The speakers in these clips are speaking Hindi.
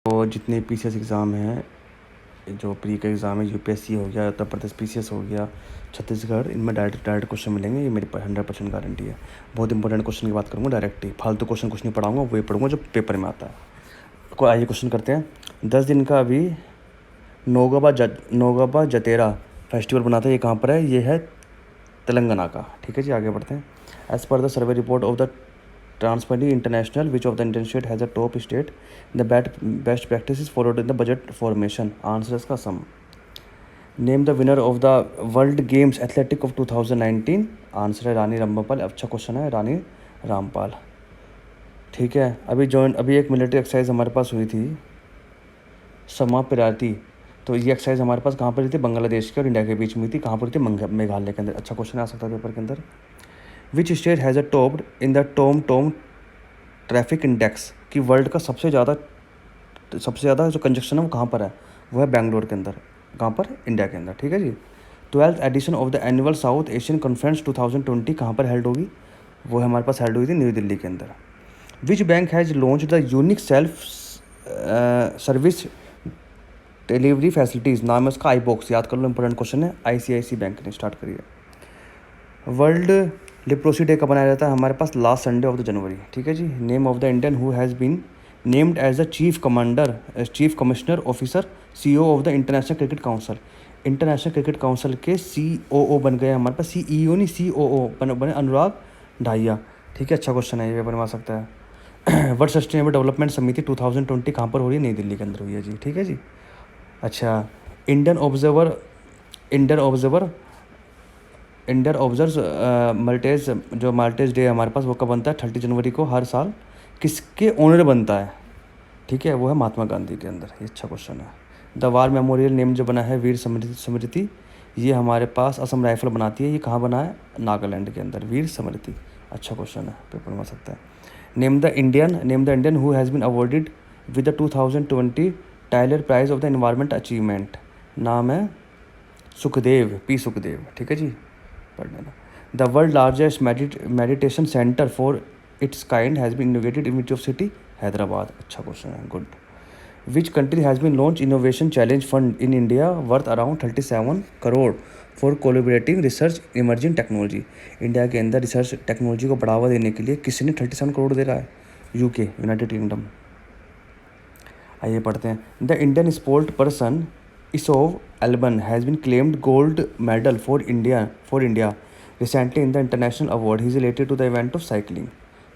तो जितने पीसीएस एग्ज़ाम हैं, जो प्री का एग्ज़ाम है, यूपीएससी हो गया, उत्तर प्रदेश पीसीएस हो गया, छत्तीसगढ़, इनमें डायरेक्ट क्वेश्चन मिलेंगे। ये मेरी 100% गारंटी है। बहुत इंपॉर्टेंट क्वेश्चन की बात करूँगा डायरेक्ट ही, फालतू क्वेश्चन कुछ नहीं पढ़ाऊँगा, वही पढ़ूँगा जो पेपर में आता है। को आइए क्वेश्चन करते हैं। 10 दिन का अभी नोगबा जतेरा फेस्टिवल बनाते हैं, ये कहाँ पर है? ये है तेलंगाना का। ठीक है जी, आगे बढ़ते हैं। As per the survey report of the transparency international, which of the Indian state has a top state the best practice followed in the budget formation? Answer का सम। Name the winner of the world games athletic of 2019? Answer है रानी रामपाल। अच्छा क्वेश्चन है, रानी रामपाल। ठीक है, अभी एक मिलिट्री एक्सरसाइज हमारे पास हुई थी, समाप्राती। तो ये एक्सरसाइज हमारे पास कहाँ पर हुई थी? बांग्लादेश के और इंडिया के बीच में हुई थी। कहाँ पर हुई थी? मेघालय के अंदर। अच्छा क्वेश्चन आ सकता है पेपर के अंदर। Which state has a topped in the tom traffic index? कि वर्ल्ड का सबसे ज़्यादा जो कंजक्शन है वो कहाँ पर है? वो है बेंगलोर के अंदर। कहाँ पर? इंडिया के अंदर। ठीक है जी। 12th edition of the annual South Asian conference 2020 कहाँ पर हेल्ड होगी? वो है हमारे पास हेल्ड हुई थी न्यू दिल्ली के अंदर। Which bank has launch the unique self service delivery facilities? नाम है उसका आईबॉक्स। याद कर लो, इंपॉर्टेंट क्वेश्चन है। आईसीआईसी बैंक ने स्टार्ट करी है। वर्ल्ड लिप्रोसी डे कब मनाया जाता है? हमारे पास last Sunday of the January. ठीक है जी। Name of the Indian who has been named as the chief commissioner officer CEO of the international cricket council? International cricket council के सीओओ बन गए हमारे पास, सीईओ नहीं सीओओ बने अनुराग ढाइया। ठीक है, अच्छा क्वेश्चन है, ये बनवा सकता है। वर्ल्ड सस्टेनेबल डेवलपमेंट समिति 2020 कहाँ पर हो रही है? नई दिल्ली के अंदर हुई है जी। ठीक है जी। अच्छा, इंडियन ऑब्जर्व माल्टेज डे हमारे पास वो कब बनता है? 30 जनवरी को हर साल। किसके ऑनर बनता है? ठीक है, वो है महात्मा गांधी के अंदर। ये अच्छा क्वेश्चन है। द वार मेमोरियल नेम जो बना है वीर स्मृति, ये हमारे पास असम राइफल बनाती है। ये कहाँ बना है? नागालैंड के अंदर, वीर स्मृति। अच्छा क्वेश्चन है, पेपर में आ सकता है। Name the Indian who has been awarded with the 2020 Tyler prize of the environment achievement? नाम है सुखदेव, पी सुखदेव। ठीक है जी, पढ़ लेना। The world largest meditation center for its kind has been innovated in which of city? Hyderabad. अच्छा क्वेश्चन है, good. Which country has been launch innovation challenge fund in India worth around 37 crore for collaborating research emerging technology? India के अंदर रिसर्च टेक्नोलॉजी को बढ़ावा देने के लिए किसी ने 37 करोड़ दे रहा है? UK, united kingdom. आइए पढ़ते हैं। The Indian sport person Esow Alben has been claimed gold medal for India recently in the international award. He is related to the event of cycling.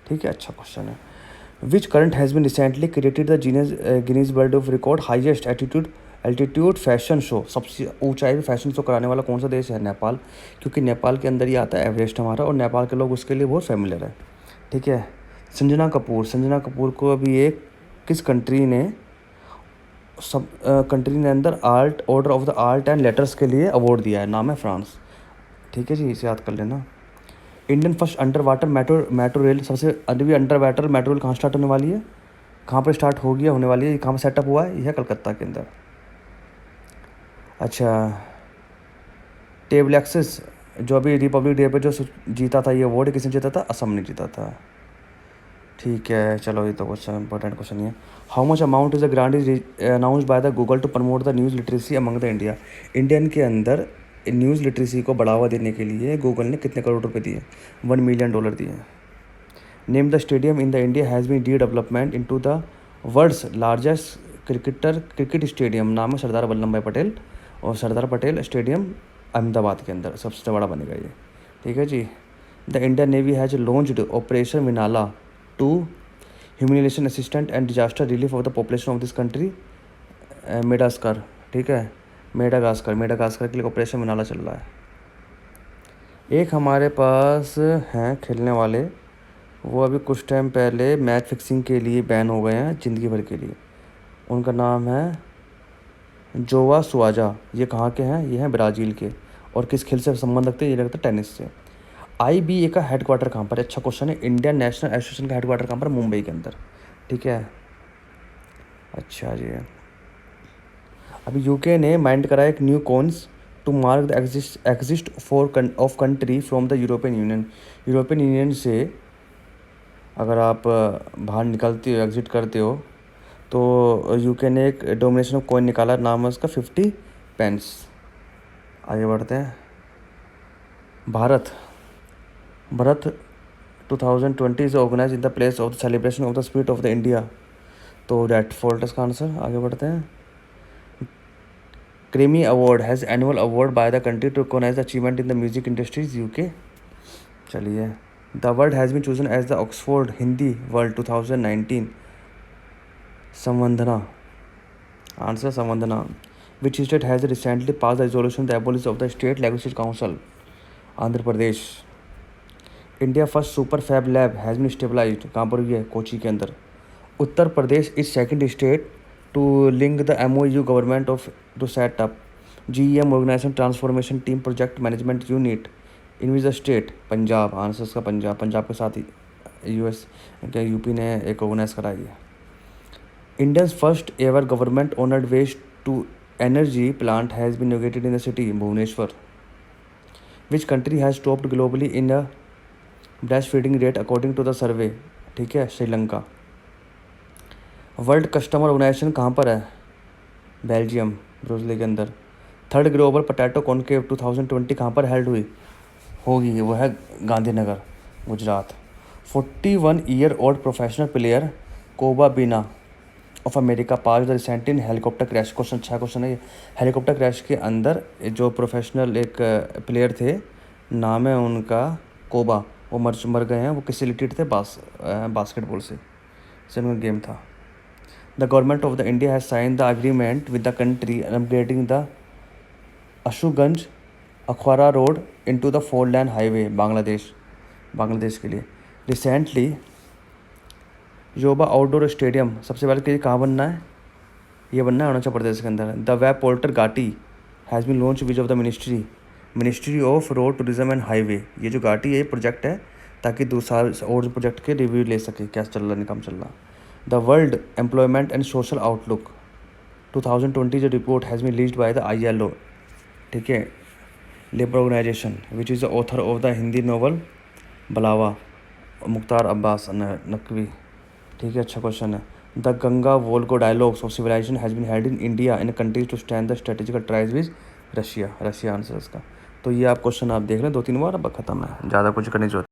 ठीक है, अच्छा क्वेश्चन है। Which current has been recently created the Guinness world of record highest altitude fashion show? सबसे ऊंचाई पे फैशन शो कराने वाला कौन सा देश है? नेपाल, क्योंकि नेपाल के अंदर ही आता है एवरेस्ट हमारा, और नेपाल के लोग उसके लिए बहुत फेमिलियर है। ठीक है। संजना कपूर को अभी एक किस कंट्री ने अंदर art order of the art and letters के लिए अवार्ड दिया है? नाम है फ्रांस। ठीक है जी, इसे याद कर लेना। Indian first under water metro rail, सबसे अभी अंडर वाटर मेट्रो रेल कहाँ स्टार्ट होने वाली है? कहाँ पर स्टार्ट होने वाली है? कहाँ पर सेटअप हुआ है? यह है कलकत्ता के अंदर। अच्छा, टेबल एक्सेस जो अभी रिपब्लिक डे पे जो जीता था, ये अवार्ड किसने जीता था? असम ने जीता था। ठीक है, चलो ये तो क्वेश्चन इंपॉर्टेंट क्वेश्चन ही है। How much amount is the grant is announced by the Google to promote the news literacy among the Indian के अंदर न्यूज़ लिटरेसी को बढ़ावा देने के लिए गूगल ने कितने करोड़ रुपए दिए? $1 मिलियन दिए। Name the stadium in the India has been D into the world's largest cricket stadium? नाम है सरदार वल्लभ भाई पटेल, और सरदार पटेल स्टेडियम अहमदाबाद के अंदर सबसे बड़ा बनेगा ये। ठीक है जी। The Indian navy has launched operation vanilla to humanitarian assistant and disaster relief of the population of this country Madagascar. ठीक है, मेडागास्कर के लिए ऑपरेशन विनाला चल रहा है। एक हमारे पास हैं खेलने वाले, वो अभी कुछ टाइम पहले मैच फिक्सिंग के लिए बैन हो गए हैं ज़िंदगी भर के लिए। उनका नाम है जोवा सुआजा। ये कहाँ के हैं? ये हैं ब्राज़ील के। और किस खेल से संबंध रखते हैं? ये लगता है टेनिस से। IBA का हेडक्वार्टर कहाँ पर है? अच्छा क्वेश्चन है। इंडियन नेशनल एसोसिएशन का हेडक्वार्टर कहाँ पर? मुंबई के अंदर। ठीक है, अच्छा जी। अभी यूके ने माइंड करा एक new cons to mark the exist of country from the European Union से अगर आप बाहर निकलते हो, एग्जिट करते हो, तो यूके ने एक डोमिनेशन ऑफ कॉइन निकाला, नाम है उसका 50 पेंस। आगे बढ़ते हैं। Bharat 2020 is organize in the place of the celebration of the spirit of the India. तो डेट फोल्ट इसका आंसर। आगे बढ़ते हैं। क्रेमी award has annual award by the country to recognize the achievement in the music industries UK. चलिए। The world has been chosen as the Oxford Hindi world 2019। संवंदना। आंसर संवंदना। Which state has recently pass the resolution the abolish of the state language council. Andhra Pradesh. India first super fab lab has been stabilized, कहाँ पर हुई है? कोची के अंदर। Uttar Pradesh is second state to link the MOU government of to set up GEM organization transformation team project management unit in which the state. Punjab. Answer इसका पंजाब। पंजाब के साथ ही US के UP ने एक ऑर्गेनाइज कराई है। Indians first ever government owned waste to energy plant has been inaugurated in the city Bhubaneswar. Which country has topped globally in a breast feeding rate according to the survey. ठीक है, श्रीलंका। वर्ल्ड कस्टमर ऑर्गेनाइजेशन कहाँ पर है? बेल्जियम, ब्रुसले के अंदर। थर्ड ग्लोबल पोटैटो कॉन्क्लेव 2020 कहाँ पर हेल्ड हुई होगी? वो है Gandhinagar, Gujarat. 41 year old professional player Kobe Bryant of America pass the recent in helicopter crash. Question, अच्छा क्वेश्चन है ये। हेलीकॉप्टर क्रैश के अंदर जो प्रोफेशनल एक प्लेयर थे, नाम है उनका कोबा, वो मर गए हैं। वो किससे रिलेटेड थे? बास्केटबॉल से उनका गेम था। The government of the India has sign the agreement with the country upgrading the Ashuganj Akhaura road into the 4 lane highway Bangladesh के लिए। रिसेंटली योबा आउटडोर स्टेडियम सबसे पहले के कहाँ बनना है? ये बनना है अरुणाचल प्रदेश के अंदर। The web portal Ghati has been launch which of the ministry of road tourism and highway. ये जो घाटी है ये प्रोजेक्ट है ताकि 2 साल और प्रोजेक्ट के रिव्यू ले सके, क्या चल रहा है, काम चल रहा। The world employment and social outlook 2020 जो report has been released by the ILO, ठीक है, labour organization, which is the author of the Hindi novel Bulawa, Mukhtar Abbas Naqvi. ठीक है, अच्छा क्वेश्चन है। The Ganga Volga dialogues of civilization has been held in India in countries to stand the strategical ties with Russia. Answer इसका। तो ये आप क्वेश्चन आप देख लें 2-3 बार, अब ख़त्म है, ज़्यादा कुछ करने की जरूरत